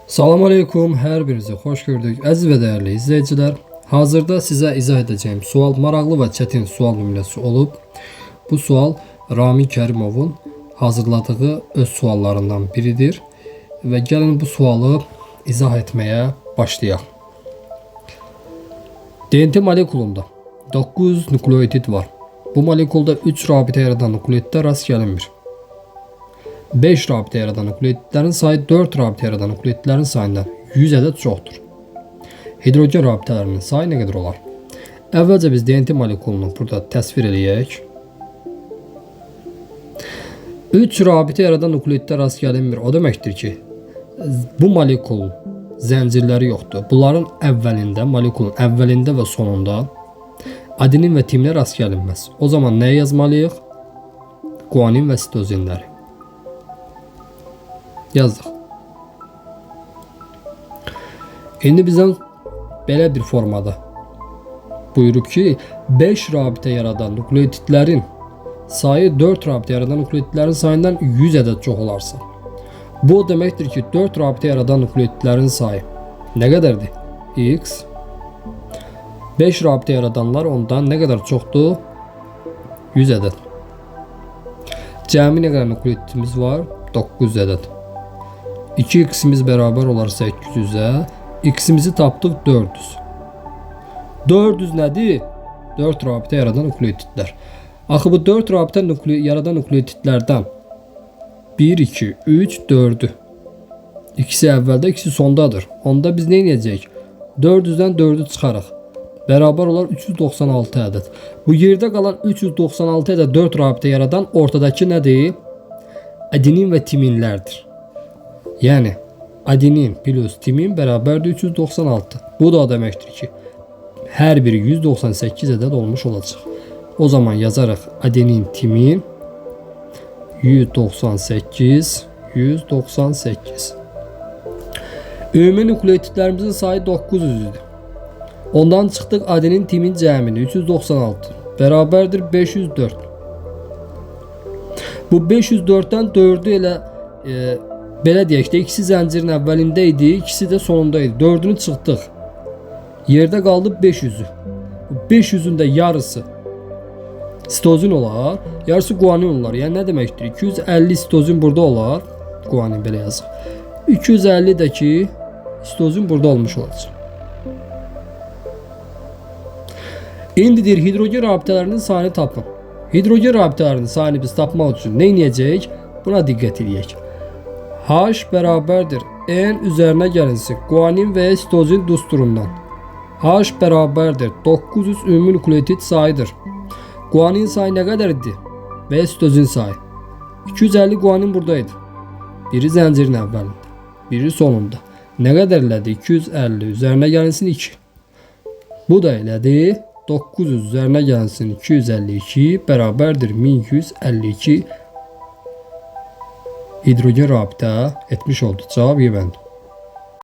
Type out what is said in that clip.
Salam aleykum, hər birinizi xoş gördük. Əziz və dəyərli izləyicilər, hazırda sizə izah edəcəyim sual maraqlı və çətin sual nümunəsi olub. Bu sual Ramin Kərimovun hazırladığı öz suallarından biridir və gəlin bu sualı izah etməyə başlayaq. DNT molekulunda 9 nukleotid var. Bu molekulda 3 rabitə yaradan nukleotidlər rast gəlinmir. 5 rabitə yaradan nukleotidlərin sayı 4 rabitə yaradan nukleotidlərin sayından 100 ədəd çoxdur. Hidrogen rabitələrinin sayı nə qədər olar? Əvvəlcə biz DNT molekulunu burada təsvir eləyək. 3 rabitə yaradan nukleotidlər rast gəlinmir. O deməkdir ki, bu molekulun zəncirləri yoxdur. Bunların əvvəlində, molekulun əvvəlində və sonunda adenin və timinə rast gəlinməz. O zaman nəyə yazmalıyıq? Guanin və sitozinləri. Yazdıq. İndi bizdən belə bir formada buyurub ki, 5 rabitə yaradan nukleotidlərin sayı 4 rabitə yaradan nukleotidlərin sayından 100 ədəd çox olarsa. Bu o deməkdir ki, 4 rabitə yaradan nukleotidlərin sayı nə qədərdir? X. 5 rabitə yaradanlar ondan nə qədər çoxdur? 100 ədəd. Cəmi nə qədər nukleotidimiz var? 9 ədəd. 2x'imiz beraber olar 800'e. X'imizi tapdıq 400. 400 nədir? 4 rabitə yaradan nukleotidlər. Axı bu 4 rabitə yaradan nukleotidlərdən 1, 2, 3, 4'ü. İkisi əvvəldə, ikisi sondadır. Onda biz nə edəcəyik? 400'dən 4'ü çıxarıq. Beraber olar 396 ədəd. Bu yerdə qalan 396 ədəd 4 rabitə yaradan ortadakı nədir? Adenin və timinlərdir. Yəni adenin plus timin bərabərdir 396. Bu da deməkdir ki, hər biri 198 ədəd olmuş olacaq. O zaman yazarıq adenin timin 198. Ümumi nukleotidlərimizin sayı 900 idi. Ondan çıxdıq adenin timin cəmini 396 bərabərdir 504. Bu 504'dən 4'ü elə belə deyək də, ikisi zəncirin əvvəlində idi, ikisi də sonunda idi. 4'ünü çıxdıq. Yerdə qaldı 500'ü. 500'ün də yarısı sitozin olar, yarısı guanin olar. Yəni nə deməkdir? 250 sitozin burada olar. Guanin belə yazıq. 250 də ki sitozin burada olmuş olacaq. İndidir hidrogen rabitələrinin sayını tapın. Hidrogen rabitələrinin sayını biz tapmaq üçün nə edəcəyik? Buna diqqət edək. H bərabərdir N üzərinə gəlinsin guanin və sitozin dusturundan. H bərabərdir 900 ümumi nukleotid sayıdır. Guanin sayı nə qədərdir? Və sitozin sayı. 250 guanin buradaydı. Biri zəncirin əvvəlində, biri sonunda. Nə qədər elədi? 250 üzərinə gəlinsin 2. Bu da elədi 900 üzərinə gəlinsin 252 bərabərdir 1152 hidrogen rabitə etmiş oldu. Cavab Y bəndi.